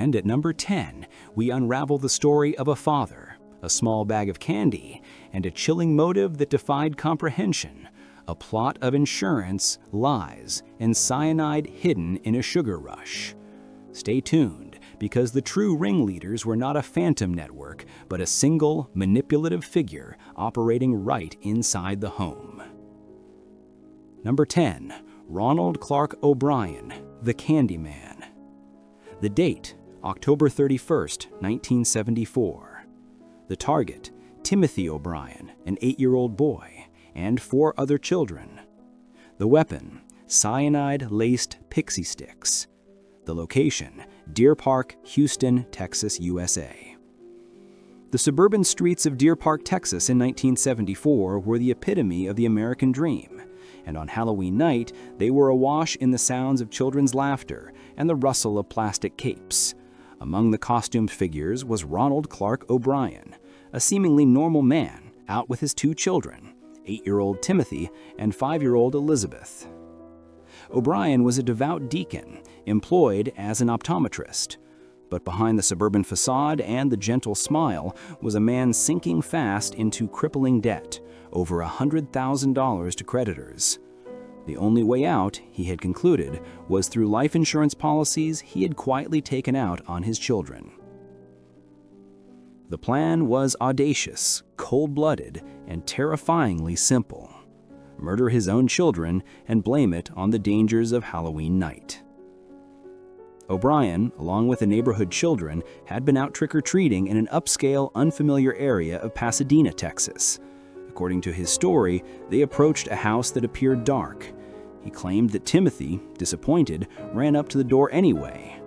And at number 10, we unravel the story of a father, a small bag of candy, and a chilling motive that defied comprehension, a plot of insurance, lies, and cyanide hidden in a sugar rush. Stay tuned, because the true ringleaders were not a phantom network, but a single, manipulative figure operating right inside the home. Number 10. Ronald Clark O'Brien, the Candyman. The date, October 31st, 1974. The target, Timothy O'Brien, an 8-year-old boy, and 4 other children. The weapon, cyanide-laced Pixy sticks. The location, Deer Park, Houston, Texas, USA. The suburban streets of Deer Park, Texas in 1974 were the epitome of the American dream, and on Halloween night, they were awash in the sounds of children's laughter and the rustle of plastic capes. Among the costumed figures was Ronald Clark O'Brien, a seemingly normal man, out with his 2 children, 8-year-old Timothy and 5-year-old Elizabeth. O'Brien was a devout deacon, employed as an optometrist. But behind the suburban facade and the gentle smile was a man sinking fast into crippling debt, over $100,000 to creditors. The only way out, he had concluded, was through life insurance policies he had quietly taken out on his children. The plan was audacious, cold-blooded, and terrifyingly simple. Murder his own children and blame it on the dangers of Halloween night. O'Brien, along with the neighborhood children, had been out trick-or-treating in an upscale, unfamiliar area of Pasadena, Texas. According to his story, they approached a house that appeared dark. He claimed that Timothy, disappointed, ran up to the door anyway.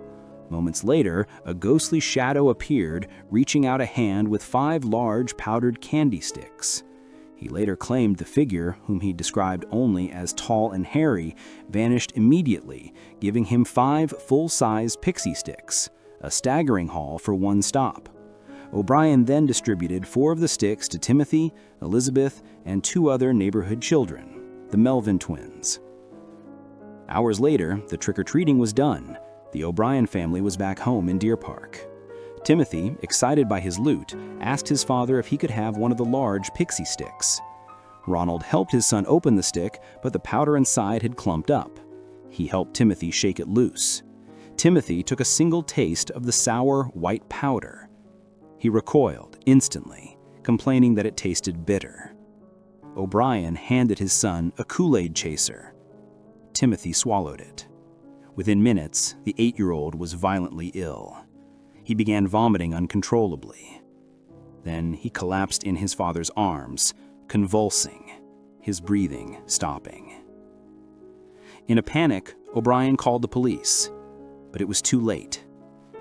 Moments later, a ghostly shadow appeared, reaching out a hand with 5 large powdered candy sticks. He later claimed the figure, whom he described only as tall and hairy, vanished immediately, giving him 5 full-size Pixy sticks, a staggering haul for one stop. O'Brien then distributed 4 of the sticks to Timothy, Elizabeth, and 2 other neighborhood children, the Melvin twins. Hours later, the trick-or-treating was done. The O'Brien family was back home in Deer Park. Timothy, excited by his loot, asked his father if he could have one of the large Pixy sticks. Ronald helped his son open the stick, but the powder inside had clumped up. He helped Timothy shake it loose. Timothy took a single taste of the sour, white powder. He recoiled instantly, complaining that it tasted bitter. O'Brien handed his son a Kool-Aid chaser. Timothy swallowed it. Within minutes, the 8-year-old was violently ill. He began vomiting uncontrollably. Then he collapsed in his father's arms, convulsing, his breathing stopping. In a panic, O'Brien called the police, but it was too late.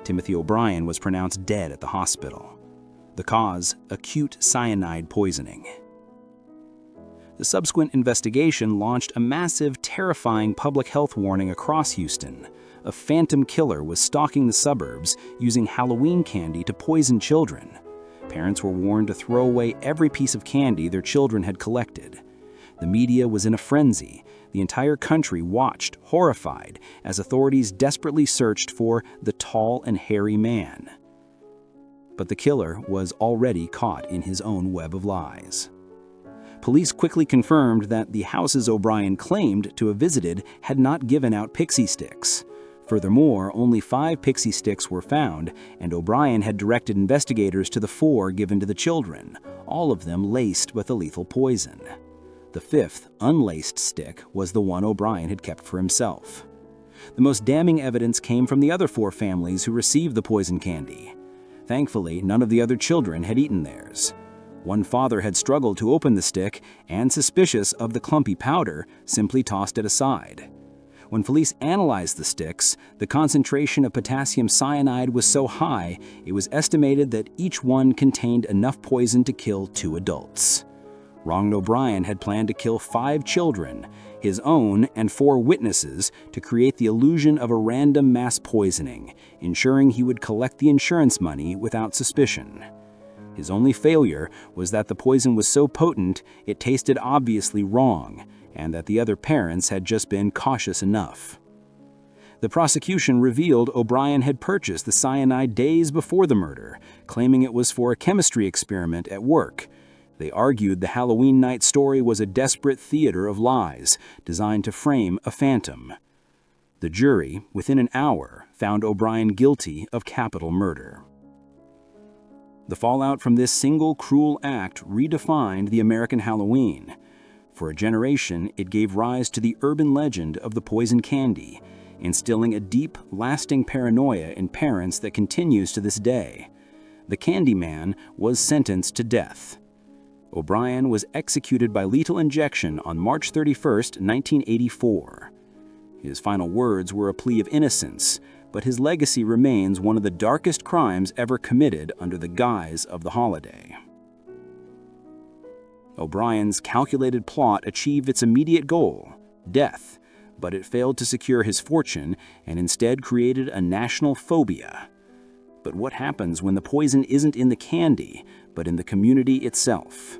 Timothy O'Brien was pronounced dead at the hospital. The cause, acute cyanide poisoning. The subsequent investigation launched a massive, terrifying public health warning across Houston. A phantom killer was stalking the suburbs, using Halloween candy to poison children. Parents were warned to throw away every piece of candy their children had collected. The media was in a frenzy. The entire country watched, horrified, as authorities desperately searched for the tall and hairy man. But the killer was already caught in his own web of lies. Police quickly confirmed that the houses O'Brien claimed to have visited had not given out Pixy sticks. Furthermore, only 5 Pixy sticks were found, and O'Brien had directed investigators to the 4 given to the children, all of them laced with a lethal poison. The 5th, unlaced stick was the one O'Brien had kept for himself. The most damning evidence came from the other 4 families who received the poison candy. Thankfully, none of the other children had eaten theirs. One father had struggled to open the stick and, suspicious of the clumpy powder, simply tossed it aside. When police analyzed the sticks, the concentration of potassium cyanide was so high, it was estimated that each one contained enough poison to kill 2 adults. Ronald O'Brien had planned to kill 5 children, his own and 4 witnesses, to create the illusion of a random mass poisoning, ensuring he would collect the insurance money without suspicion. His only failure was that the poison was so potent it tasted obviously wrong, and that the other parents had just been cautious enough. The prosecution revealed O'Brien had purchased the cyanide days before the murder, claiming it was for a chemistry experiment at work. They argued the Halloween night story was a desperate theater of lies, designed to frame a phantom. The jury, within an hour, found O'Brien guilty of capital murder. The fallout from this single cruel act redefined the American Halloween. For a generation, it gave rise to the urban legend of the poison candy, instilling a deep, lasting paranoia in parents that continues to this day. The Candyman was sentenced to death. O'Brien was executed by lethal injection on March 31, 1984. His final words were a plea of innocence, but his legacy remains one of the darkest crimes ever committed under the guise of the holiday. O'Brien's calculated plot achieved its immediate goal, death, but it failed to secure his fortune and instead created a national phobia. But what happens when the poison isn't in the candy, but in the community itself?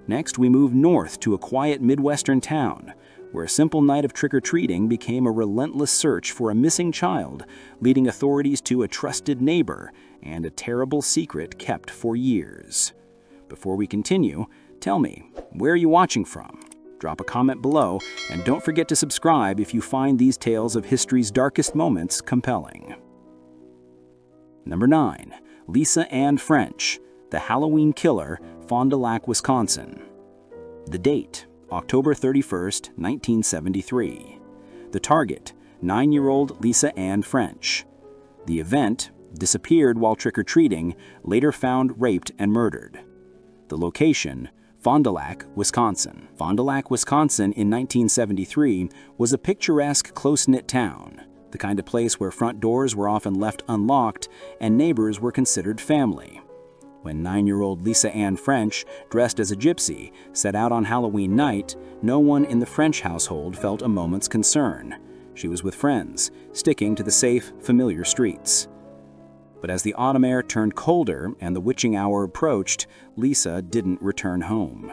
Next, we move north to a quiet Midwestern town, where a simple night of trick-or-treating became a relentless search for a missing child, leading authorities to a trusted neighbor and a terrible secret kept for years. Before we continue, tell me, where are you watching from? Drop a comment below, and don't forget to subscribe if you find these tales of history's darkest moments compelling. Number 9. Lisa Ann French, the Halloween Killer, Fond du Lac, Wisconsin. The date, October 31, 1973. The target, 9-year-old Lisa Ann French. The event, disappeared while trick-or-treating, later found raped and murdered. The location, Fond du Lac, Wisconsin. Fond du Lac, Wisconsin in 1973 was a picturesque, close-knit town, the kind of place where front doors were often left unlocked and neighbors were considered family. When 9-year-old Lisa Ann French, dressed as a gypsy, set out on Halloween night, no one in the French household felt a moment's concern. She was with friends, sticking to the safe, familiar streets. But as the autumn air turned colder and the witching hour approached, Lisa didn't return home.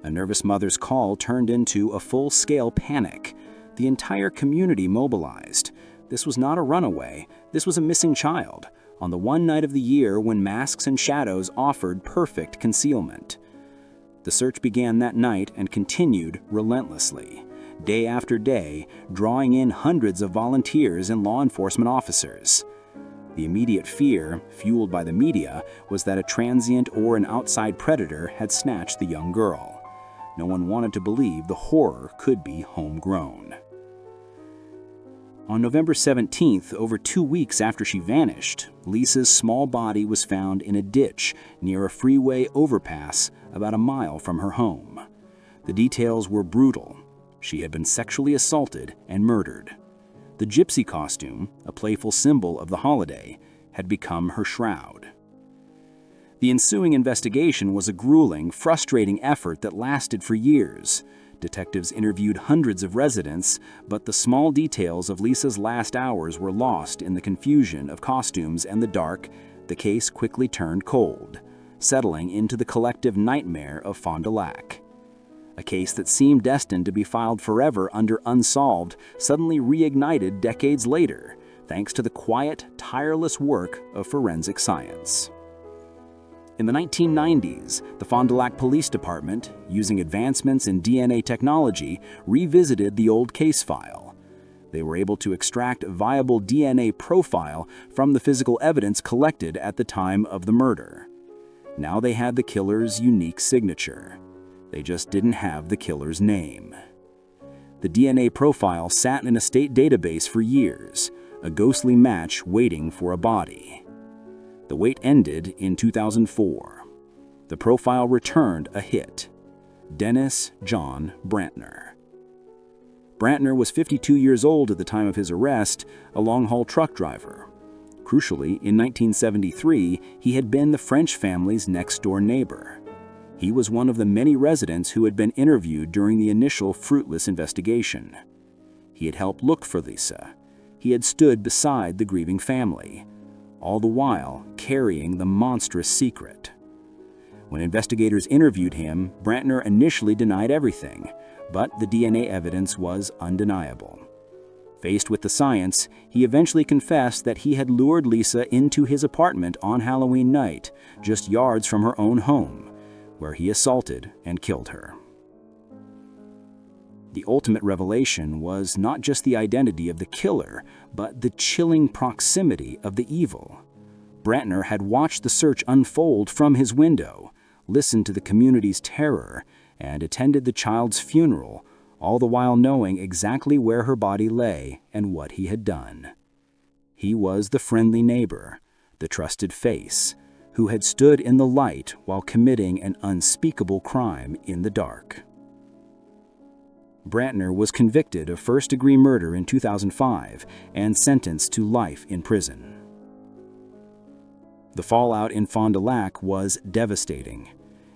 A nervous mother's call turned into a full-scale panic. The entire community mobilized. This was not a runaway. This was a missing child, on the one night of the year when masks and shadows offered perfect concealment. The search began that night and continued relentlessly, day after day, drawing in hundreds of volunteers and law enforcement officers. The immediate fear, fueled by the media, was that a transient or an outside predator had snatched the young girl. No one wanted to believe the horror could be homegrown. On November 17th, over 2 weeks after she vanished, Lisa's small body was found in a ditch near a freeway overpass about a mile from her home. The details were brutal. She had been sexually assaulted and murdered. The gypsy costume, a playful symbol of the holiday, had become her shroud. The ensuing investigation was a grueling, frustrating effort that lasted for years. Detectives interviewed hundreds of residents, but the small details of Lisa's last hours were lost in the confusion of costumes and the dark. The case quickly turned cold, settling into the collective nightmare of Fond du Lac. A case that seemed destined to be filed forever under Unsolved suddenly reignited decades later, thanks to the quiet, tireless work of forensic science. In the 1990s, the Fond du Lac Police Department, using advancements in DNA technology, revisited the old case file. They were able to extract a viable DNA profile from the physical evidence collected at the time of the murder. Now they had the killer's unique signature. They just didn't have the killer's name. The DNA profile sat in a state database for years, a ghostly match waiting for a body. The wait ended in 2004. The profile returned a hit: Dennis John Brantner. Brantner was 52 years old at the time of his arrest, a long-haul truck driver. Crucially, in 1973, he had been the French family's next-door neighbor. He was one of the many residents who had been interviewed during the initial fruitless investigation. He had helped look for Lisa. He had stood beside the grieving family, all the while carrying the monstrous secret. When investigators interviewed him, Brantner initially denied everything, but the DNA evidence was undeniable. Faced with the science, he eventually confessed that he had lured Lisa into his apartment on Halloween night, just yards from her own home, where he assaulted and killed her. The ultimate revelation was not just the identity of the killer, but the chilling proximity of the evil. Brantner had watched the search unfold from his window, listened to the community's terror, and attended the child's funeral, all the while knowing exactly where her body lay and what he had done. He was the friendly neighbor, the trusted face, who had stood in the light while committing an unspeakable crime in the dark. Brantner was convicted of first-degree murder in 2005 and sentenced to life in prison. The fallout in Fond du Lac was devastating.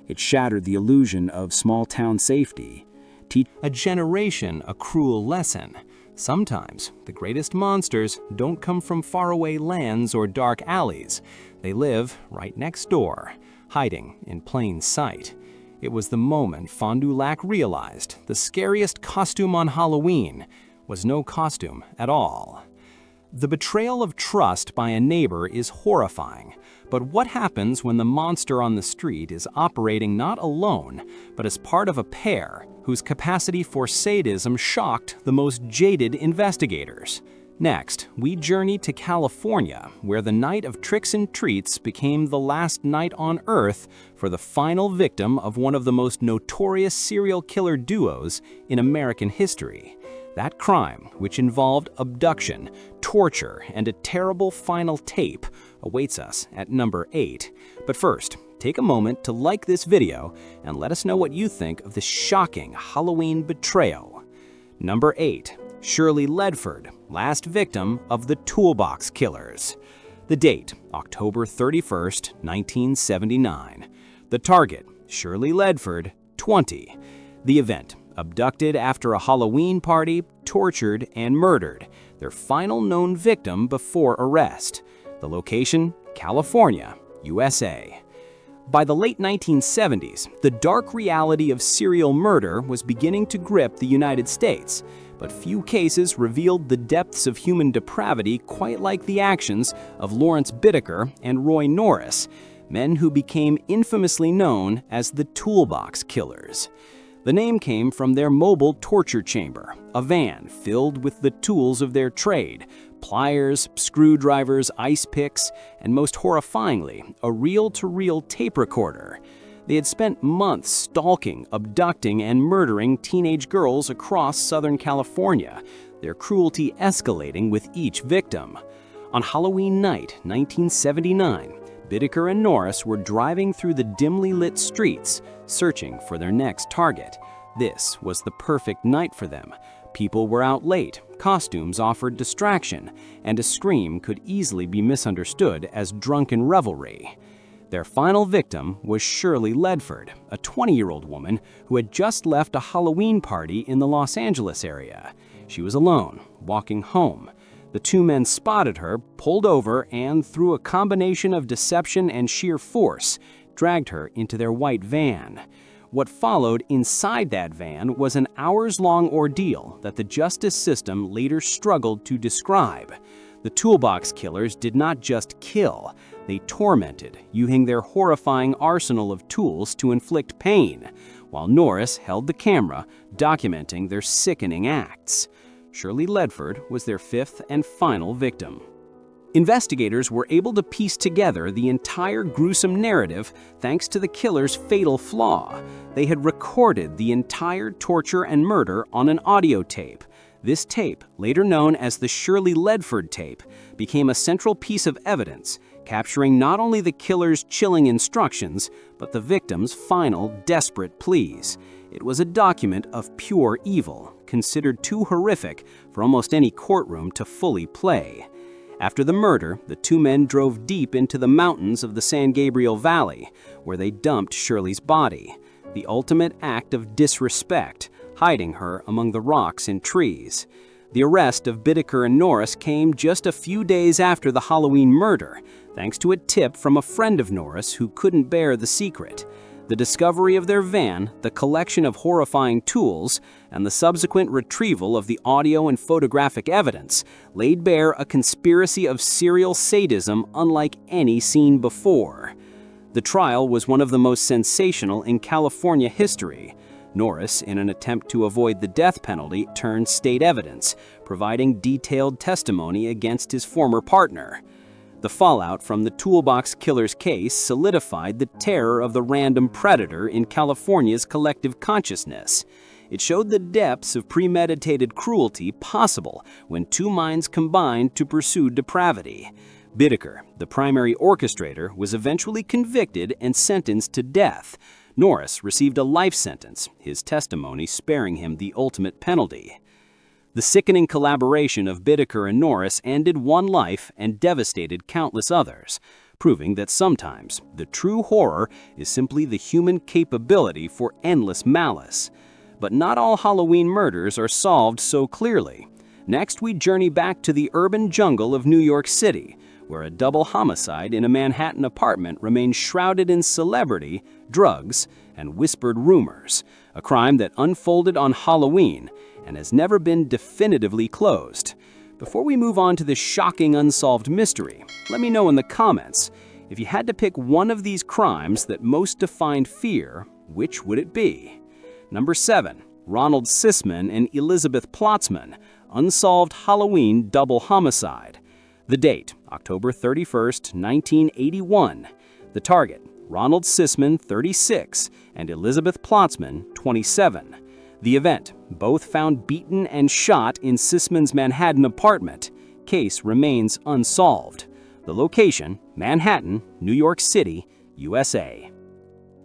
It shattered the illusion of small-town safety, teaching a generation a cruel lesson. Sometimes the greatest monsters don't come from faraway lands or dark alleys. They live right next door, hiding in plain sight. It was the moment Fond du Lac realized the scariest costume on Halloween was no costume at all. The betrayal of trust by a neighbor is horrifying, but what happens when the monster on the street is operating not alone, but as part of a pair whose capacity for sadism shocked the most jaded investigators? Next, we journey to California, where the night of tricks and treats became the last night on Earth for the final victim of one of the most notorious serial killer duos in American history. That crime, which involved abduction, torture, and a terrible final tape, awaits us at number 8. But first, take a moment to like this video and let us know what you think of this shocking Halloween betrayal. Number 8. Shirley Ledford, last victim of the Toolbox Killers. The date, October 31st, 1979. The target, Shirley Ledford, 20. The event, abducted after a Halloween party, tortured, and murdered. Their final known victim before arrest. The location, California, USA. By the late 1970s, the dark reality of serial murder was beginning to grip the United States, but few cases revealed the depths of human depravity quite like the actions of Lawrence Bittaker and Roy Norris, men who became infamously known as the Toolbox Killers. The name came from their mobile torture chamber, a van filled with the tools of their trade: pliers, screwdrivers, ice picks, and most horrifyingly, a reel-to-reel tape recorder. They had spent months stalking, abducting, and murdering teenage girls across Southern California, their cruelty escalating with each victim. On Halloween night, 1979, Bittaker and Norris were driving through the dimly lit streets, searching for their next target. This was the perfect night for them. People were out late, costumes offered distraction, and a scream could easily be misunderstood as drunken revelry. Their final victim was Shirley Ledford, a 20-year-old woman who had just left a Halloween party in the Los Angeles area. She was alone, walking home. The two men spotted her, pulled over, and through a combination of deception and sheer force, dragged her into their white van. What followed inside that van was an hours-long ordeal that the justice system later struggled to describe. The Toolbox Killers did not just kill, they tormented, using their horrifying arsenal of tools to inflict pain, while Norris held the camera, documenting their sickening acts. Shirley Ledford was their fifth and final victim. Investigators were able to piece together the entire gruesome narrative thanks to the killer's fatal flaw. They had recorded the entire torture and murder on an audio tape. This tape, later known as the Shirley Ledford tape, became a central piece of evidence, capturing not only the killer's chilling instructions, but the victim's final, desperate pleas. It was a document of pure evil, considered too horrific for almost any courtroom to fully play. After the murder, the two men drove deep into the mountains of the San Gabriel Valley, where they dumped Shirley's body, the ultimate act of disrespect, hiding her among the rocks and trees. The arrest of Bittaker and Norris came just a few days after the Halloween murder, thanks to a tip from a friend of Norris who couldn't bear the secret. The discovery of their van, the collection of horrifying tools, and the subsequent retrieval of the audio and photographic evidence laid bare a conspiracy of serial sadism unlike any seen before. The trial was one of the most sensational in California history. Norris, in an attempt to avoid the death penalty, turned state evidence, providing detailed testimony against his former partner. The fallout from the Toolbox Killers case solidified the terror of the random predator in California's collective consciousness. It showed the depths of premeditated cruelty possible when two minds combined to pursue depravity. Bittaker, the primary orchestrator, was eventually convicted and sentenced to death. Norris received a life sentence, his testimony sparing him the ultimate penalty. The sickening collaboration of Bittaker and Norris ended one life and devastated countless others, proving that sometimes the true horror is simply the human capability for endless malice. But not all Halloween murders are solved so clearly. Next, we journey back to the urban jungle of New York City, where a double homicide in a Manhattan apartment remains shrouded in celebrity, drugs, and whispered rumors, a crime that unfolded on Halloween and has never been definitively closed. Before we move on to this shocking unsolved mystery, let me know in the comments, if you had to pick one of these crimes that most defined fear, which would it be? Number 7. Ronald Sisman and Elizabeth Platzman, unsolved Halloween double homicide. The date, October 31st, 1981. The target, Ronald Sisman, 36, and Elizabeth Platzman, 27. The event, both found beaten and shot in Sisman's Manhattan apartment. Case remains unsolved. The location, Manhattan, New York City, USA.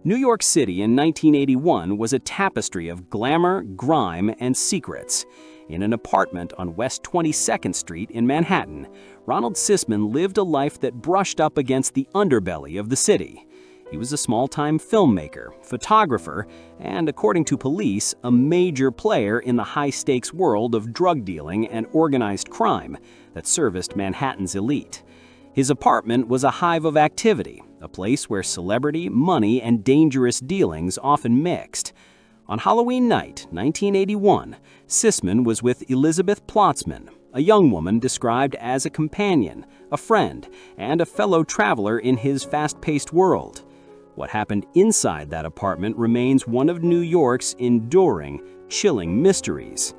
New York City in 1981 was a tapestry of glamour, grime, and secrets. In an apartment on West 22nd Street in Manhattan, Ronald Sisman lived a life that brushed up against the underbelly of the city. He was a small-time filmmaker, photographer, and, according to police, a major player in the high-stakes world of drug dealing and organized crime that serviced Manhattan's elite. His apartment was a hive of activity, a place where celebrity, money, and dangerous dealings often mixed. On Halloween night, 1981, Sisman was with Elizabeth Platzman, a young woman described as a companion, a friend, and a fellow traveler in his fast-paced world. What happened inside that apartment remains one of New York's enduring, chilling mysteries.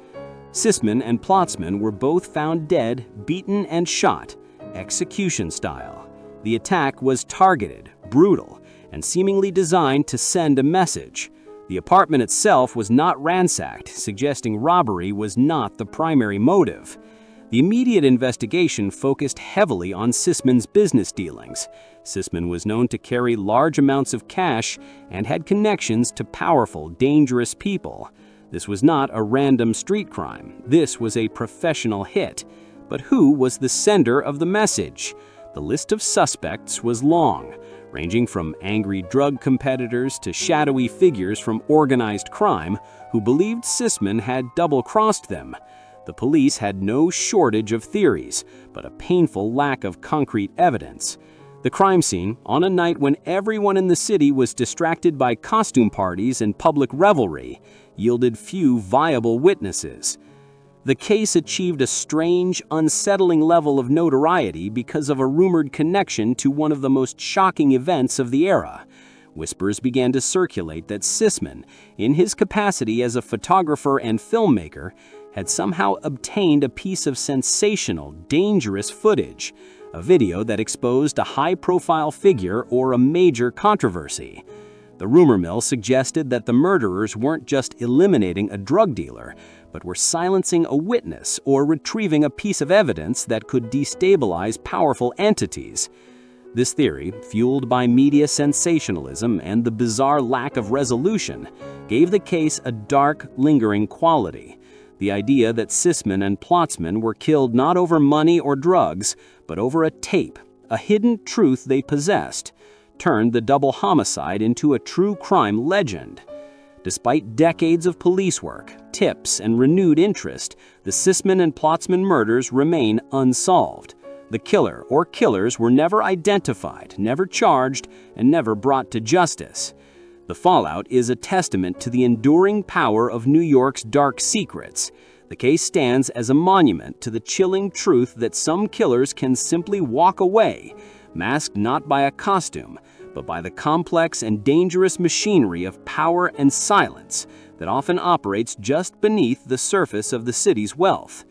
Sisman and Platzman were both found dead, beaten, and shot, execution style. The attack was targeted, brutal, and seemingly designed to send a message. The apartment itself was not ransacked, suggesting robbery was not the primary motive. The immediate investigation focused heavily on Sisman's business dealings. Sisman was known to carry large amounts of cash and had connections to powerful, dangerous people. This was not a random street crime. This was a professional hit. But who was the sender of the message? The list of suspects was long, ranging from angry drug competitors to shadowy figures from organized crime who believed Sisman had double-crossed them. The police had no shortage of theories, but a painful lack of concrete evidence. The crime scene, on a night when everyone in the city was distracted by costume parties and public revelry, yielded few viable witnesses. The case achieved a strange, unsettling level of notoriety because of a rumored connection to one of the most shocking events of the era. Whispers began to circulate that Sisman, in his capacity as a photographer and filmmaker, had somehow obtained a piece of sensational, dangerous footage, a video that exposed a high-profile figure or a major controversy. The rumor mill suggested that the murderers weren't just eliminating a drug dealer, but were silencing a witness or retrieving a piece of evidence that could destabilize powerful entities. This theory, fueled by media sensationalism and the bizarre lack of resolution, gave the case a dark, lingering quality. The idea that Sisman and Platzman were killed not over money or drugs, but over a tape, a hidden truth they possessed, turned the double homicide into a true crime legend. Despite decades of police work, tips, and renewed interest, the Sisman and Platzman murders remain unsolved. The killer or killers were never identified, never charged, and never brought to justice. The fallout is a testament to the enduring power of New York's dark secrets. The case stands as a monument to the chilling truth that some killers can simply walk away, masked not by a costume, but by the complex and dangerous machinery of power and silence that often operates just beneath the surface of the city's wealth.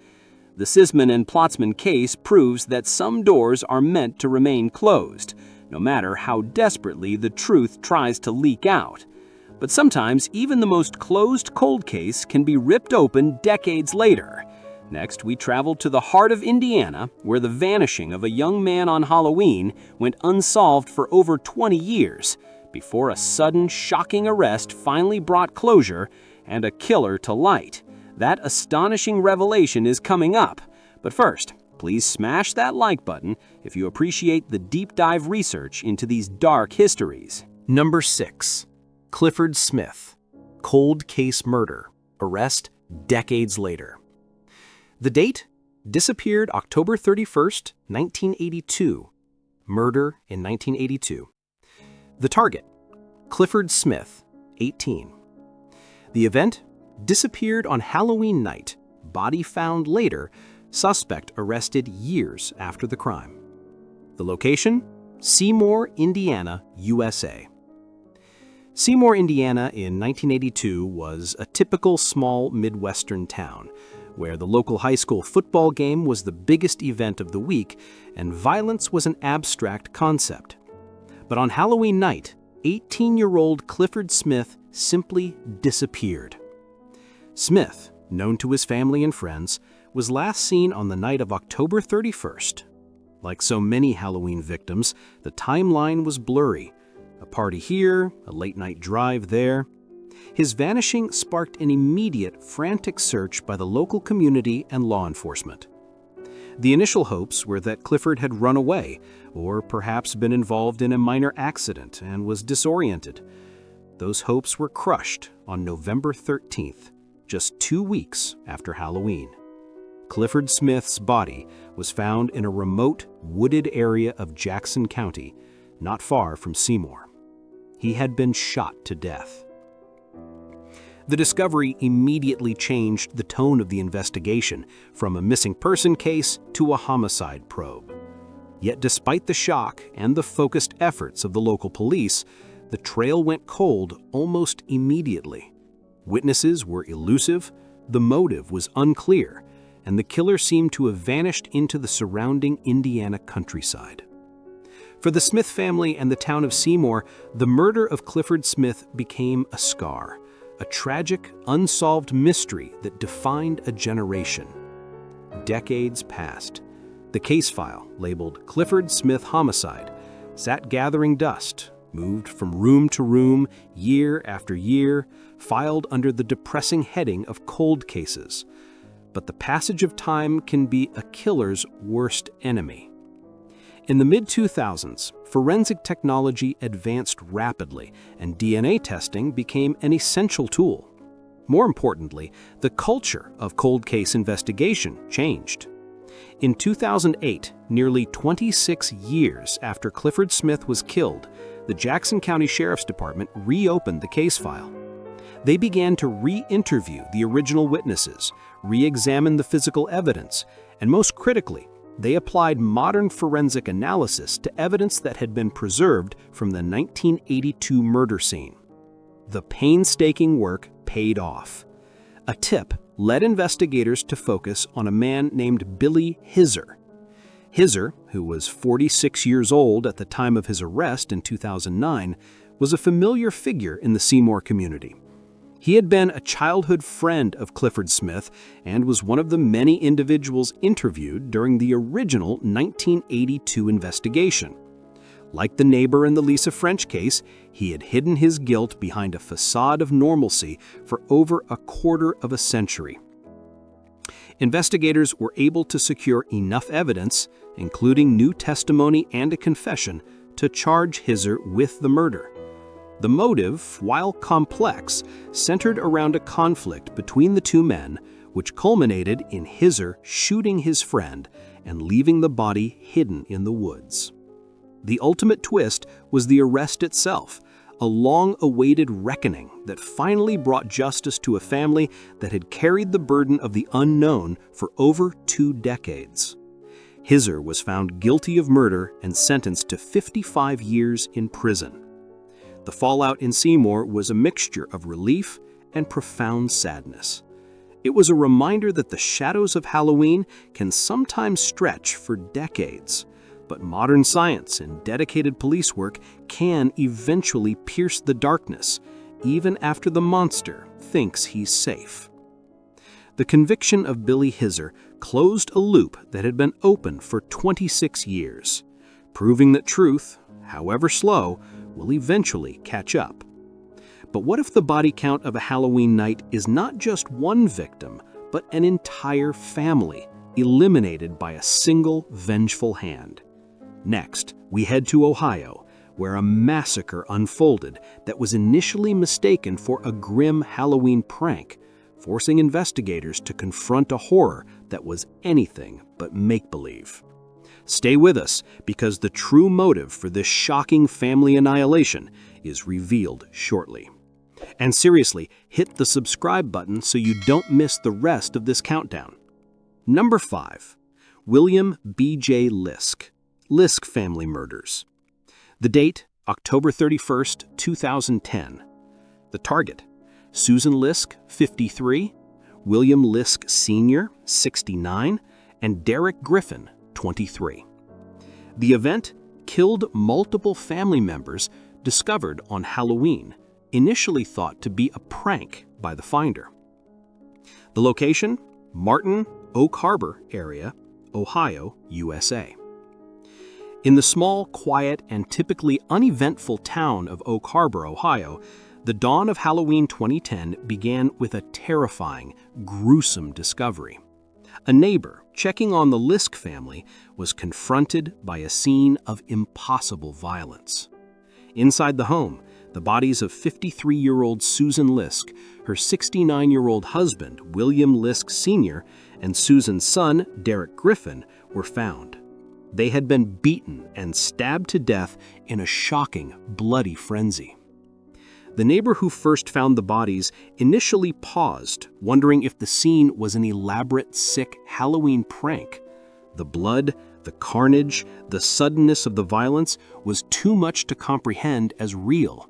The Sisman and Platzman case proves that some doors are meant to remain closed, no matter how desperately the truth tries to leak out. But sometimes even the most closed cold case can be ripped open decades later. Next, we travel to the heart of Indiana, where the vanishing of a young man on Halloween went unsolved for over 20 years, before a sudden, shocking arrest finally brought closure and a killer to light. That astonishing revelation is coming up. But first, please smash that like button if you appreciate the deep dive research into these dark histories. Number 6. Clifford Smith. Cold case murder. Arrest decades later. The date? Disappeared October 31st, 1982. Murder in 1982. The target? Clifford Smith, 18. The event? Disappeared on Halloween night. Body found later. Suspect arrested years after the crime. The location? Seymour, Indiana, USA. Seymour, Indiana in 1982 was a typical small Midwestern town, where the local high school football game was the biggest event of the week and violence was an abstract concept. But on Halloween night, 18-year-old Clifford Smith simply disappeared. Smith, known to his family and friends, was last seen on the night of October 31st. Like so many Halloween victims, the timeline was blurry. A party here, a late-night drive there. His vanishing sparked an immediate, frantic search by the local community and law enforcement. The initial hopes were that Clifford had run away, or perhaps been involved in a minor accident and was disoriented. Those hopes were crushed on November 13th, just 2 weeks after Halloween. Clifford Smith's body was found in a remote, wooded area of Jackson County, not far from Seymour. He had been shot to death. The discovery immediately changed the tone of the investigation, from a missing person case to a homicide probe. Yet despite the shock and the focused efforts of the local police, the trail went cold almost immediately. Witnesses were elusive, the motive was unclear, and the killer seemed to have vanished into the surrounding Indiana countryside. For the Smith family and the town of Seymour, the murder of Clifford Smith became a scar, a tragic, unsolved mystery that defined a generation. Decades passed. The case file, labeled Clifford Smith Homicide, sat gathering dust, moved from room to room, year after year, filed under the depressing heading of cold cases. But the passage of time can be a killer's worst enemy. In the mid-2000s, forensic technology advanced rapidly, and DNA testing became an essential tool. More importantly, the culture of cold case investigation changed. In 2008, nearly 26 years after Clifford Smith was killed, the Jackson County Sheriff's Department reopened the case file. They began to re-interview the original witnesses, re-examine the physical evidence, and most critically, they applied modern forensic analysis to evidence that had been preserved from the 1982 murder scene. The painstaking work paid off. A tip led investigators to focus on a man named Billy Hizzer. Hizzer, who was 46 years old at the time of his arrest in 2009, was a familiar figure in the Seymour community. He had been a childhood friend of Clifford Smith and was one of the many individuals interviewed during the original 1982 investigation. Like the neighbor in the Lisa French case, he had hidden his guilt behind a facade of normalcy for over a quarter of a century. Investigators were able to secure enough evidence, including new testimony and a confession, to charge Hizzer with the murder. The motive, while complex, centered around a conflict between the two men, which culminated in Hizzer shooting his friend and leaving the body hidden in the woods. The ultimate twist was the arrest itself, a long-awaited reckoning that finally brought justice to a family that had carried the burden of the unknown for over 2 decades. Hiser was found guilty of murder and sentenced to 55 years in prison. The fallout in Seymour was a mixture of relief and profound sadness. It was a reminder that the shadows of Halloween can sometimes stretch for decades, but modern science and dedicated police work can eventually pierce the darkness, even after the monster thinks he's safe. The conviction of Billy Hiser closed a loop that had been open for 26 years, proving that truth, however slow, will eventually catch up. But what if the body count of a Halloween night is not just one victim, but an entire family, eliminated by a single vengeful hand? Next, we head to Ohio, where a massacre unfolded that was initially mistaken for a grim Halloween prank, forcing investigators to confront a horror that was anything but make-believe. Stay with us, because the true motive for this shocking family annihilation is revealed shortly. And seriously, hit the subscribe button so you don't miss the rest of this countdown. Number 5. William B.J. Liske. Liske family murders. The date, October 31st, 2010. The target, Susan Liske, 53, William Liske Sr., 69, and Derek Griffin, 23. The event killed multiple family members discovered on Halloween, initially thought to be a prank by the finder. The location, Martin, Oak Harbor area, Ohio, USA. In the small, quiet, and typically uneventful town of Oak Harbor, Ohio, the dawn of Halloween 2010 began with a terrifying, gruesome discovery. A neighbor checking on the Liske family was confronted by a scene of impossible violence. Inside the home, the bodies of 53-year-old Susan Liske, her 69-year-old husband, William Liske Sr., and Susan's son, Derek Griffin, were found. They had been beaten and stabbed to death in a shocking, bloody frenzy. The neighbor who first found the bodies initially paused, wondering if the scene was an elaborate, sick Halloween prank. The blood, the carnage, the suddenness of the violence was too much to comprehend as real.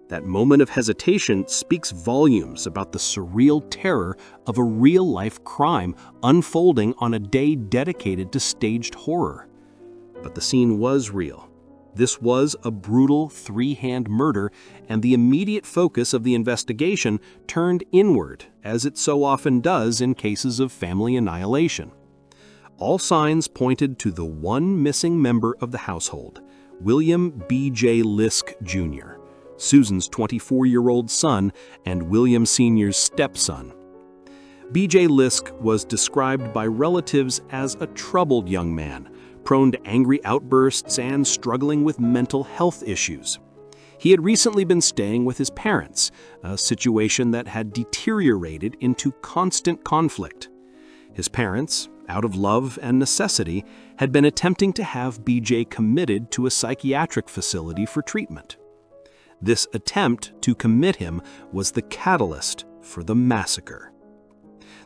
That moment of hesitation speaks volumes about the surreal terror of a real-life crime unfolding on a day dedicated to staged horror. But the scene was real. This was a brutal three-hand murder, and the immediate focus of the investigation turned inward, as it so often does in cases of family annihilation. All signs pointed to the one missing member of the household, William B.J. Liske Jr., Susan's 24-year-old son and William Sr.'s stepson. B.J. Liske was described by relatives as a troubled young man, prone to angry outbursts and struggling with mental health issues. He had recently been staying with his parents, a situation that had deteriorated into constant conflict. His parents, out of love and necessity, had been attempting to have BJ committed to a psychiatric facility for treatment. This attempt to commit him was the catalyst for the massacre.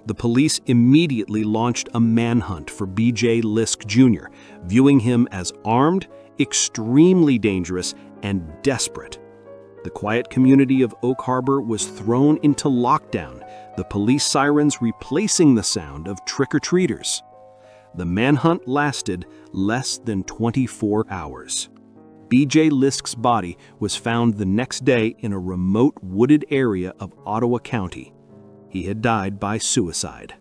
The police immediately launched a manhunt for B.J. Liske Jr., viewing him as armed, extremely dangerous, and desperate. The quiet community of Oak Harbor was thrown into lockdown, the police sirens replacing the sound of trick-or-treaters. The manhunt lasted less than 24 hours. B.J. Liske's body was found the next day in a remote wooded area of Ottawa County. He had died by suicide.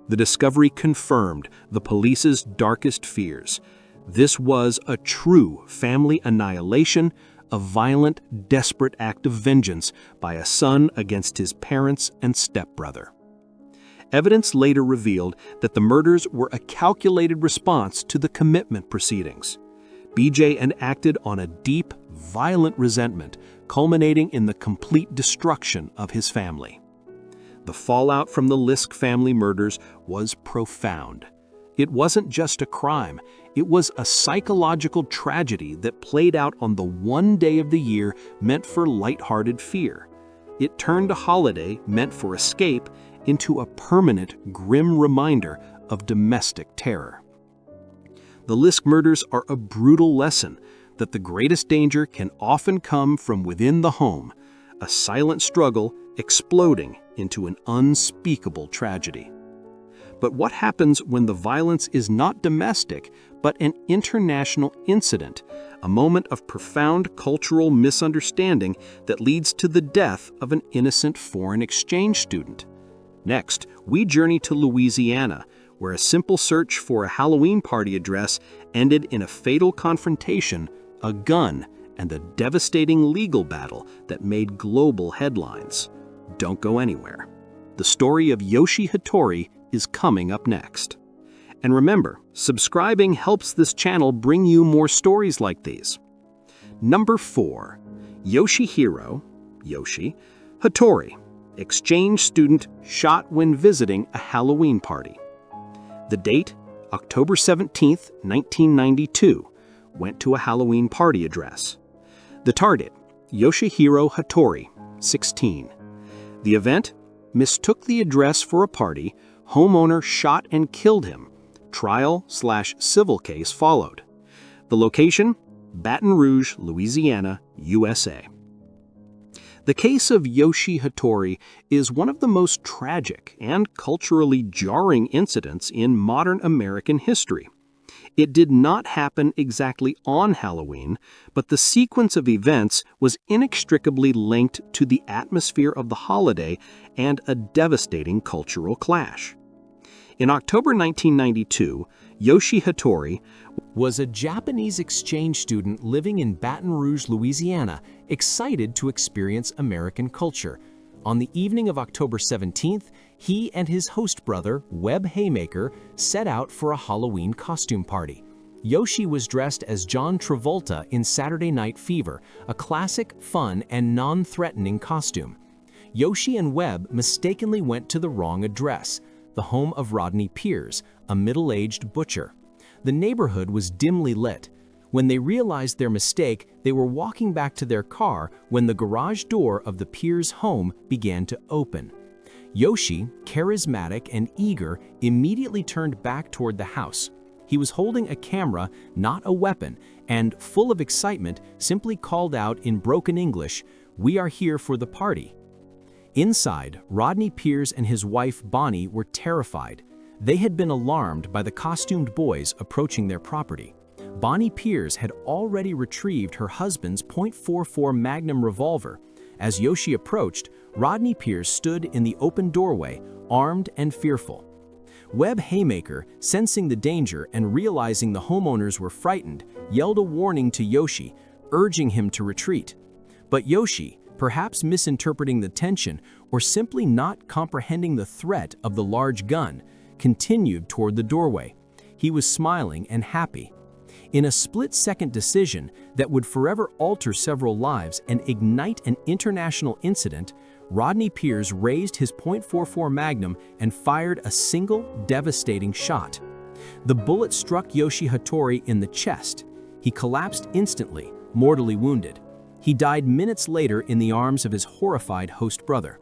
The discovery confirmed the police's darkest fears. This was a true family annihilation, a violent, desperate act of vengeance by a son against his parents and stepbrother. Evidence later revealed that the murders were a calculated response to the commitment proceedings. BJ had acted on a deep, violent resentment, culminating in the complete destruction of his family. The fallout from the Liske family murders was profound. It wasn't just a crime, It was a psychological tragedy that played out on the one day of the year meant for lighthearted fear. It turned a holiday meant for escape into a permanent, grim reminder of domestic terror. The Liske murders are a brutal lesson that the greatest danger can often come from within the home, a silent struggle exploding into an unspeakable tragedy. But what happens when the violence is not domestic, but an international incident, a moment of profound cultural misunderstanding that leads to the death of an innocent foreign exchange student? Next, we journey to Louisiana, where a simple search for a Halloween party address ended in a fatal confrontation, a gun, and the devastating legal battle that made global headlines. Don't go anywhere. The story of Yoshi Hattori is coming up next. And remember, subscribing helps this channel bring you more stories like these. Number 4. Yoshihiro Hattori, exchange student shot when visiting a Halloween party. The date, October 17, 1992, went to a Halloween party address. The target, Yoshihiro Hattori, 16. The event, mistook the address for a party, homeowner shot and killed him. Trial/civil case followed. The location, Baton Rouge, Louisiana, USA. The case of Yoshi Hattori is one of the most tragic and culturally jarring incidents in modern American history. It did not happen exactly on Halloween, but the sequence of events was inextricably linked to the atmosphere of the holiday and a devastating cultural clash. In October 1992, Yoshi Hattori was a Japanese exchange student living in Baton Rouge, Louisiana, excited to experience American culture. On the evening of October 17th, he and his host brother, Webb Haymaker, set out for a Halloween costume party. Yoshi was dressed as John Travolta in Saturday Night Fever, a classic, fun, and non-threatening costume. Yoshi and Webb mistakenly went to the wrong address, the home of Rodney Piers, a middle-aged butcher. The neighborhood was dimly lit. When they realized their mistake, they were walking back to their car when the garage door of the Piers home began to open. Yoshi, charismatic and eager, immediately turned back toward the house. He was holding a camera, not a weapon, and, full of excitement, simply called out in broken English, "We are here for the party." Inside, Rodney Piers and his wife Bonnie were terrified. They had been alarmed by the costumed boys approaching their property. Bonnie Piers had already retrieved her husband's .44 Magnum revolver. As Yoshi approached, Rodney Piers stood in the open doorway, armed and fearful. Webb Haymaker, sensing the danger and realizing the homeowners were frightened, yelled a warning to Yoshi, urging him to retreat. But Yoshi, perhaps misinterpreting the tension or simply not comprehending the threat of the large gun, continued toward the doorway. He was smiling and happy. In a split-second decision that would forever alter several lives and ignite an international incident, Rodney Piers raised his .44 Magnum and fired a single, devastating shot. The bullet struck Yoshi Hattori in the chest. He collapsed instantly, mortally wounded. He died minutes later in the arms of his horrified host brother.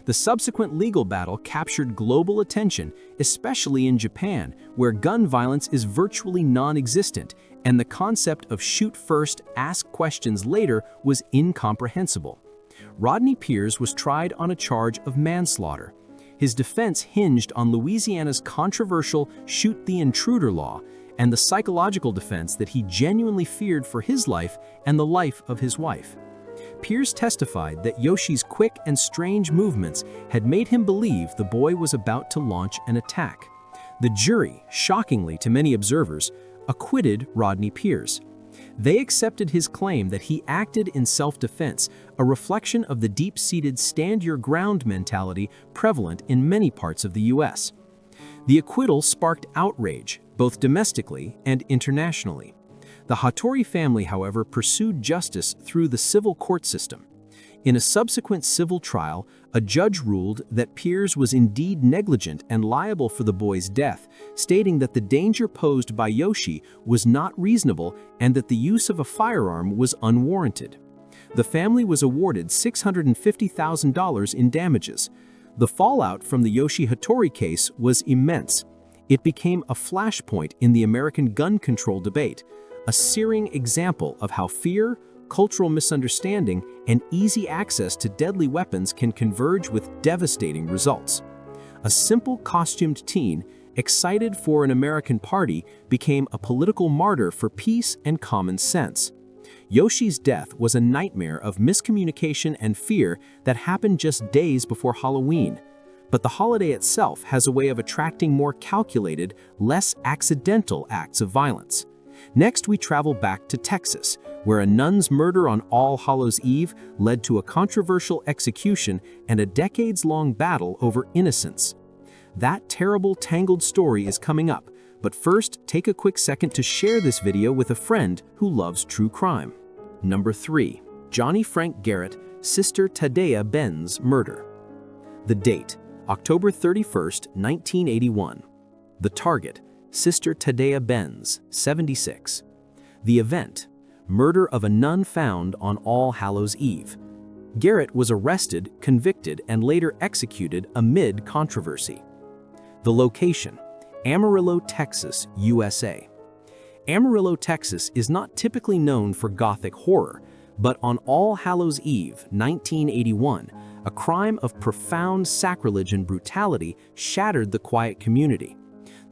The subsequent legal battle captured global attention, especially in Japan, where gun violence is virtually non-existent, and the concept of shoot first, ask questions later was incomprehensible. Rodney Piers was tried on a charge of manslaughter. His defense hinged on Louisiana's controversial shoot the intruder law and the psychological defense that he genuinely feared for his life and the life of his wife. Piers testified that Yoshi's quick and strange movements had made him believe the boy was about to launch an attack. The jury, shockingly to many observers, acquitted Rodney Piers. They accepted his claim that he acted in self-defense, a reflection of the deep-seated stand-your-ground mentality prevalent in many parts of the U.S. The acquittal sparked outrage, both domestically and internationally. The Hattori family, however, pursued justice through the civil court system. In a subsequent civil trial, a judge ruled that Piers was indeed negligent and liable for the boy's death, stating that the danger posed by Yoshi was not reasonable and that the use of a firearm was unwarranted. The family was awarded $650,000 in damages. The fallout from the Yoshi Hattori case was immense. It became a flashpoint in the American gun control debate, a searing example of how fear, cultural misunderstanding, and easy access to deadly weapons can converge with devastating results. A simple costumed teen, excited for an American party, became a political martyr for peace and common sense. Yoshi's death was a nightmare of miscommunication and fear that happened just days before Halloween. But the holiday itself has a way of attracting more calculated, less accidental acts of violence. Next, we travel back to Texas, where a nun's murder on All Hallows' Eve led to a controversial execution and a decades-long battle over innocence. That terrible, tangled story is coming up, but first, take a quick second to share this video with a friend who loves true crime. Number 3. Johnny Frank Garrett, Sister Tadea Benz murder. The date, October 31st, 1981. The target, Sister Tadea Benz, 76. The event, murder of a nun found on All Hallows' Eve. Garrett was arrested, convicted, and later executed amid controversy. The location, Amarillo, Texas, USA. Amarillo, Texas is not typically known for Gothic horror, but on All Hallows' Eve, 1981, a crime of profound sacrilege and brutality shattered the quiet community.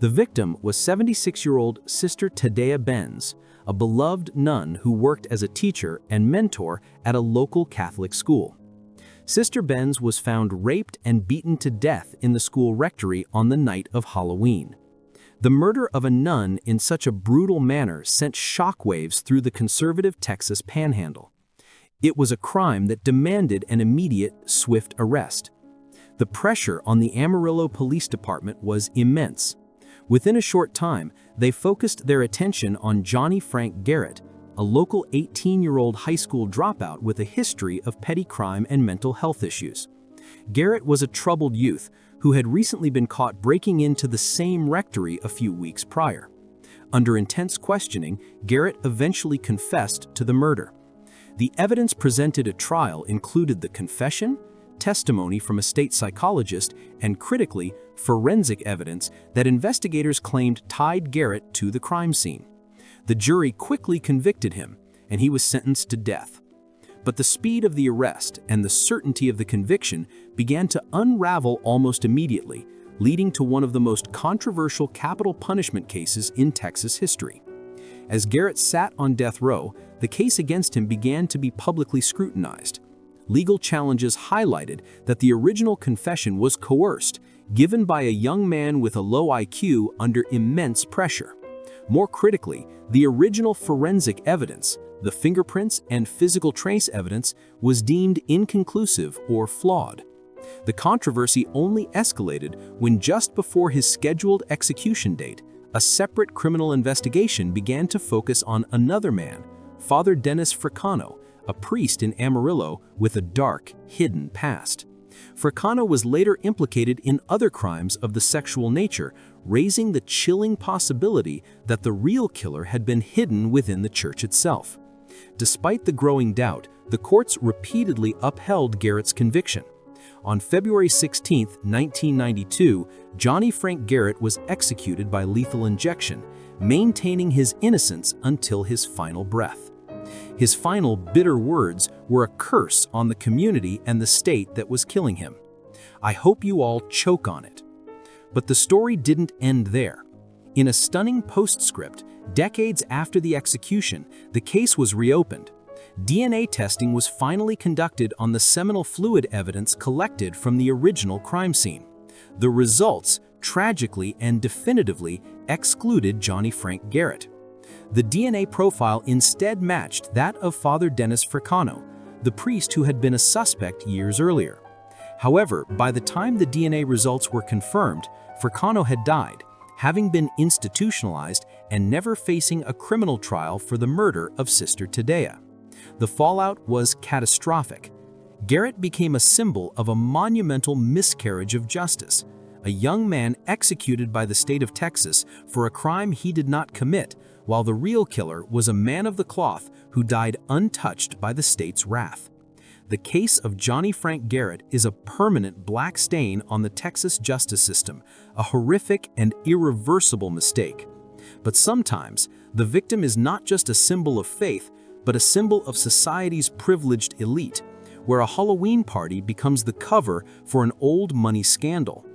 The victim was 76-year-old Sister Tadea Benz, a beloved nun who worked as a teacher and mentor at a local Catholic school. Sister Benz was found raped and beaten to death in the school rectory on the night of Halloween. The murder of a nun in such a brutal manner sent shockwaves through the conservative Texas panhandle. It was a crime that demanded an immediate, swift arrest. The pressure on the Amarillo Police Department was immense. Within a short time, they focused their attention on Johnny Frank Garrett, a local 18-year-old high school dropout with a history of petty crime and mental health issues. Garrett was a troubled youth who had recently been caught breaking into the same rectory a few weeks prior. Under intense questioning, Garrett eventually confessed to the murder. The evidence presented at trial included the confession, testimony from a state psychologist, and critically, forensic evidence that investigators claimed tied Garrett to the crime scene. The jury quickly convicted him, and he was sentenced to death. But the speed of the arrest and the certainty of the conviction began to unravel almost immediately, leading to one of the most controversial capital punishment cases in Texas history. As Garrett sat on death row, the case against him began to be publicly scrutinized. Legal challenges highlighted that the original confession was coerced, given by a young man with a low IQ under immense pressure. More critically, the original forensic evidence, the fingerprints and physical trace evidence, was deemed inconclusive or flawed. The controversy only escalated when just before his scheduled execution date, a separate criminal investigation began to focus on another man, Father Dennis Fricano, a priest in Amarillo with a dark, hidden past. Fricano was later implicated in other crimes of the sexual nature, raising the chilling possibility that the real killer had been hidden within the church itself. Despite the growing doubt, the courts repeatedly upheld Garrett's conviction. On February 16, 1992, Johnny Frank Garrett was executed by lethal injection, maintaining his innocence until his final breath. His final bitter words were a curse on the community and the state that was killing him. "I hope you all choke on it." But the story didn't end there. In a stunning postscript, decades after the execution, the case was reopened. DNA testing was finally conducted on the seminal fluid evidence collected from the original crime scene. The results, tragically and definitively, excluded Johnny Frank Garrett. The DNA profile instead matched that of Father Dennis Fricano, the priest who had been a suspect years earlier. However, by the time the DNA results were confirmed, Fricano had died, having been institutionalized and never facing a criminal trial for the murder of Sister Tadea. The fallout was catastrophic. Garrett became a symbol of a monumental miscarriage of justice, a young man executed by the state of Texas for a crime he did not commit, while the real killer was a man of the cloth who died untouched by the state's wrath. The case of Johnny Frank Garrett is a permanent black stain on the Texas justice system, a horrific and irreversible mistake. But sometimes, the victim is not just a symbol of faith, but a symbol of society's privileged elite, where a Halloween party becomes the cover for an old money scandal.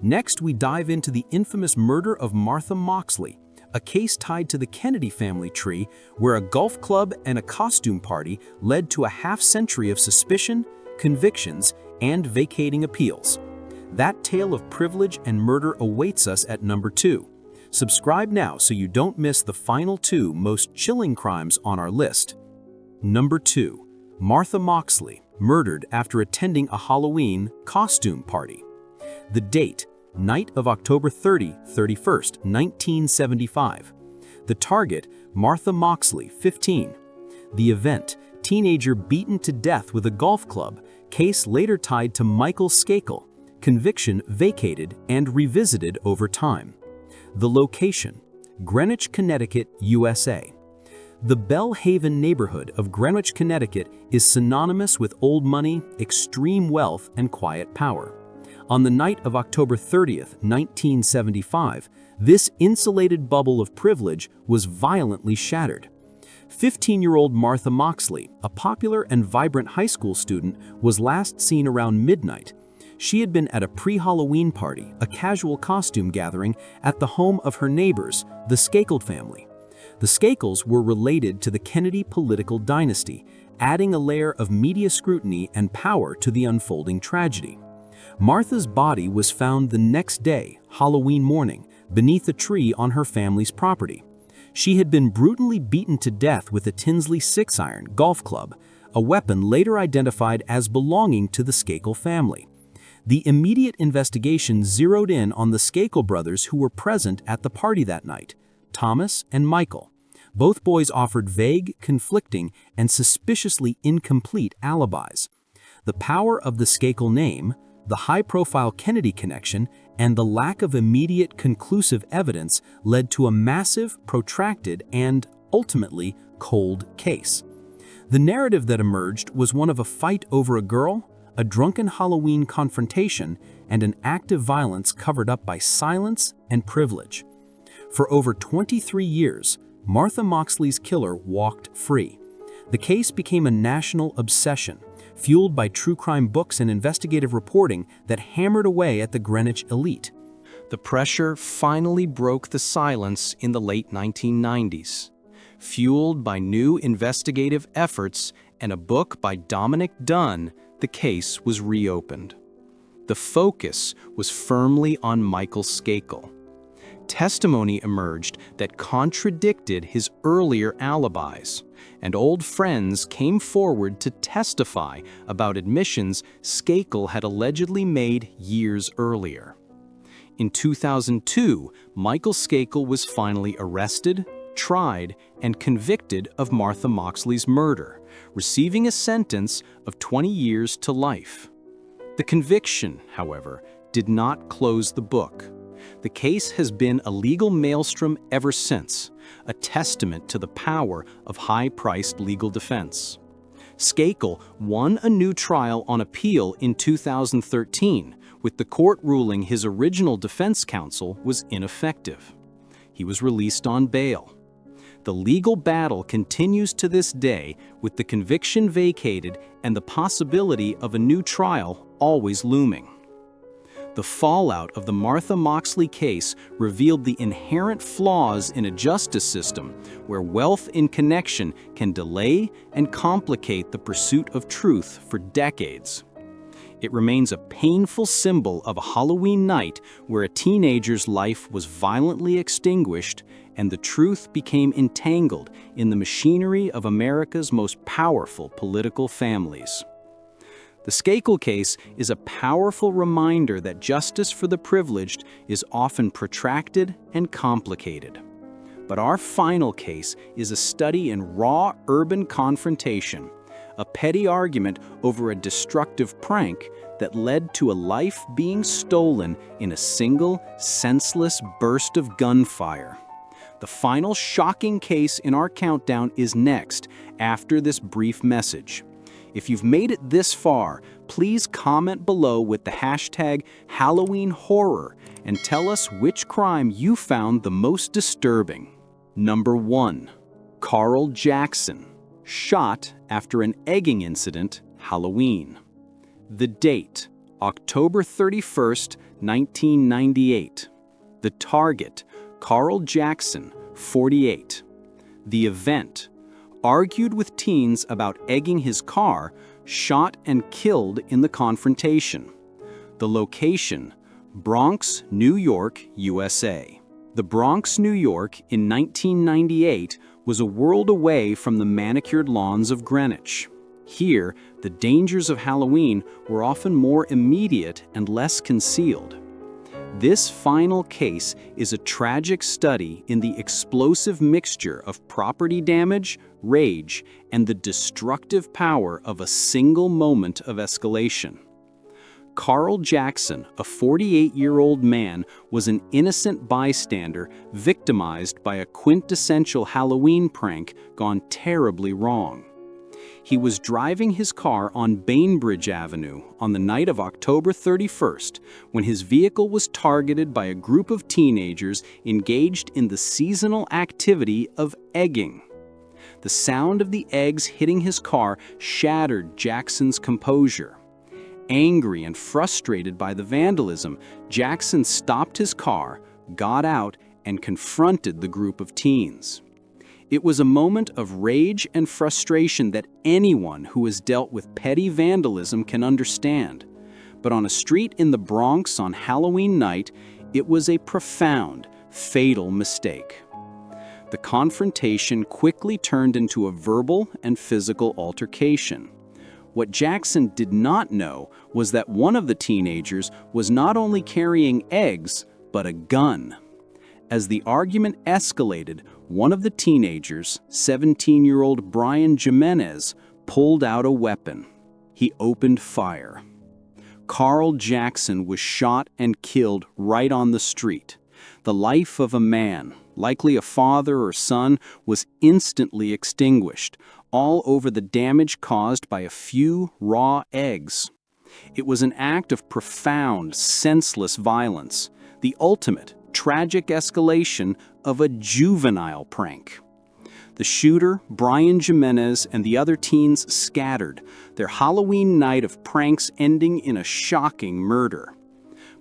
Next, we dive into the infamous murder of Martha Moxley, a case tied to the Kennedy family tree where a golf club and a costume party led to a half-century of suspicion, convictions, and vacating appeals. That tale of privilege and murder awaits us at number 2. Subscribe now so you don't miss the final 2 most chilling crimes on our list. Number 2. Martha Moxley, murdered after attending a Halloween costume party. The date: night of October 31st, 1975. The target: Martha Moxley, 15. The event: teenager beaten to death with a golf club, case later tied to Michael Skakel, conviction vacated and revisited over time. The location: Greenwich, Connecticut, USA. The Belle Haven neighborhood of Greenwich, Connecticut is synonymous with old money, extreme wealth, and quiet power. On the night of October 30th, 1975, this insulated bubble of privilege was violently shattered. 15-year-old Martha Moxley, a popular and vibrant high school student, was last seen around midnight. She had been at a pre-Halloween party, a casual costume gathering, at the home of her neighbors, the Skakel family. The Skakels were related to the Kennedy political dynasty, adding a layer of media scrutiny and power to the unfolding tragedy. Martha's body was found the next day, Halloween morning, beneath a tree on her family's property. She had been brutally beaten to death with a Tinsley 6-iron golf club, a weapon later identified as belonging to the Skakel family. The immediate investigation zeroed in on the Skakel brothers who were present at the party that night, Thomas and Michael. Both boys offered vague, conflicting, and suspiciously incomplete alibis. The power of the Skakel name, the high-profile Kennedy connection, and the lack of immediate conclusive evidence led to a massive, protracted, and, ultimately, cold case. The narrative that emerged was one of a fight over a girl, a drunken Halloween confrontation, and an act of violence covered up by silence and privilege. For over 23 years, Martha Moxley's killer walked free. The case became a national obsession, fueled by true crime books and investigative reporting that hammered away at the Greenwich elite. The pressure finally broke the silence in the late 1990s. Fueled by new investigative efforts and a book by Dominic Dunn, the case was reopened. The focus was firmly on Michael Skakel. Testimony emerged that contradicted his earlier alibis, and old friends came forward to testify about admissions Skakel had allegedly made years earlier. In 2002, Michael Skakel was finally arrested, tried, and convicted of Martha Moxley's murder, receiving a sentence of 20 years to life. The conviction, however, did not close the book. The case has been a legal maelstrom ever since, a testament to the power of high-priced legal defense. Skakel won a new trial on appeal in 2013, with the court ruling his original defense counsel was ineffective. He was released on bail. The legal battle continues to this day, with the conviction vacated and the possibility of a new trial always looming. The fallout of the Martha Moxley case revealed the inherent flaws in a justice system where wealth in connection can delay and complicate the pursuit of truth for decades. It remains a painful symbol of a Halloween night where a teenager's life was violently extinguished and the truth became entangled in the machinery of America's most powerful political families. The Skakel case is a powerful reminder that justice for the privileged is often protracted and complicated. But our final case is a study in raw urban confrontation, a petty argument over a destructive prank that led to a life being stolen in a single, senseless burst of gunfire. The final shocking case in our countdown is next, after this brief message. If you've made it this far, please comment below with the hashtag #HalloweenHorror and tell us which crime you found the most disturbing. Number 1. Karl Jackson, shot after an egging incident, Halloween. The date, October 31st, 1998. The target, Karl Jackson, 48. The event, argued with teens about egging his car, shot and killed in the confrontation. The location, Bronx, New York, USA. The Bronx, New York in 1998 was a world away from the manicured lawns of Greenwich. Here, the dangers of Halloween were often more immediate and less concealed. This final case is a tragic study in the explosive mixture of property damage, rage, and the destructive power of a single moment of escalation. Karl Jackson, a 48-year-old man, was an innocent bystander victimized by a quintessential Halloween prank gone terribly wrong. He was driving his car on Bainbridge Avenue on the night of October 31st when his vehicle was targeted by a group of teenagers engaged in the seasonal activity of egging. The sound of the eggs hitting his car shattered Jackson's composure. Angry and frustrated by the vandalism, Jackson stopped his car, got out, and confronted the group of teens. It was a moment of rage and frustration that anyone who has dealt with petty vandalism can understand. But on a street in the Bronx on Halloween night, it was a profound, fatal mistake. The confrontation quickly turned into a verbal and physical altercation. What Jackson did not know was that one of the teenagers was not only carrying eggs, but a gun. As the argument escalated, one of the teenagers, 17-year-old Brian Jimenez, pulled out a weapon. He opened fire. Karl Jackson was shot and killed right on the street. The life of a man, likely a father or son, was instantly extinguished, all over the damage caused by a few raw eggs. It was an act of profound, senseless violence, the ultimate, tragic escalation of a juvenile prank. The shooter, Brian Jimenez, and the other teens scattered, their Halloween night of pranks ending in a shocking murder.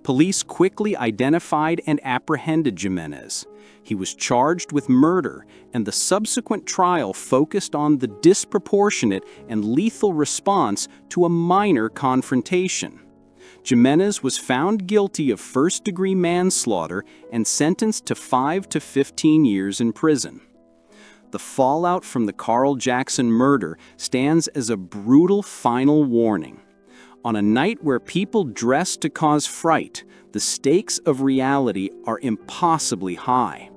Police quickly identified and apprehended Jimenez. He was charged with murder, and the subsequent trial focused on the disproportionate and lethal response to a minor confrontation. Jimenez was found guilty of first-degree manslaughter and sentenced to 5 to 15 years in prison. The fallout from the Karl Jackson murder stands as a brutal final warning. On a night where people dress to cause fright, the stakes of reality are impossibly high.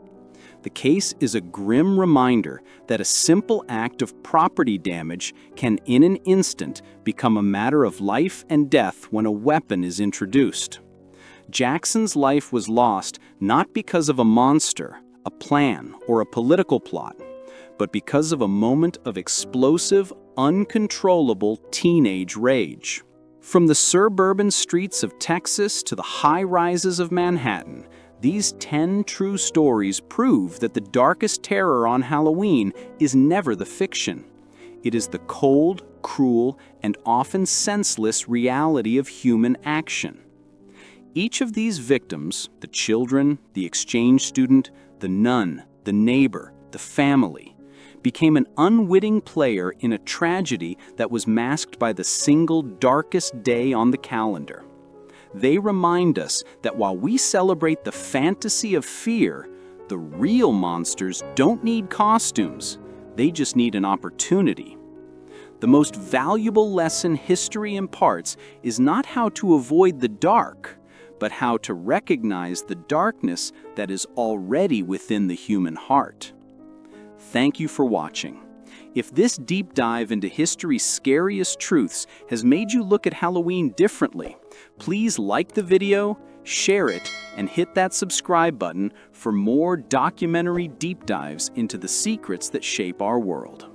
The case is a grim reminder that a simple act of property damage can in an instant become a matter of life and death when a weapon is introduced. Jackson's life was lost not because of a monster, a plan, or a political plot, but because of a moment of explosive, uncontrollable teenage rage. From the suburban streets of Texas to the high rises of Manhattan, these 10 true stories prove that the darkest terror on Halloween is never the fiction. It is the cold, cruel, and often senseless reality of human action. Each of these victims, the children, the exchange student, the nun, the neighbor, the family, became an unwitting player in a tragedy that was masked by the single darkest day on the calendar. They remind us that while we celebrate the fantasy of fear, the real monsters don't need costumes. They just need an opportunity. The most valuable lesson history imparts is not how to avoid the dark, but how to recognize the darkness that is already within the human heart. Thank you for watching. If this deep dive into history's scariest truths has made you look at Halloween differently, please like the video, share it, and hit that subscribe button for more documentary deep dives into the secrets that shape our world.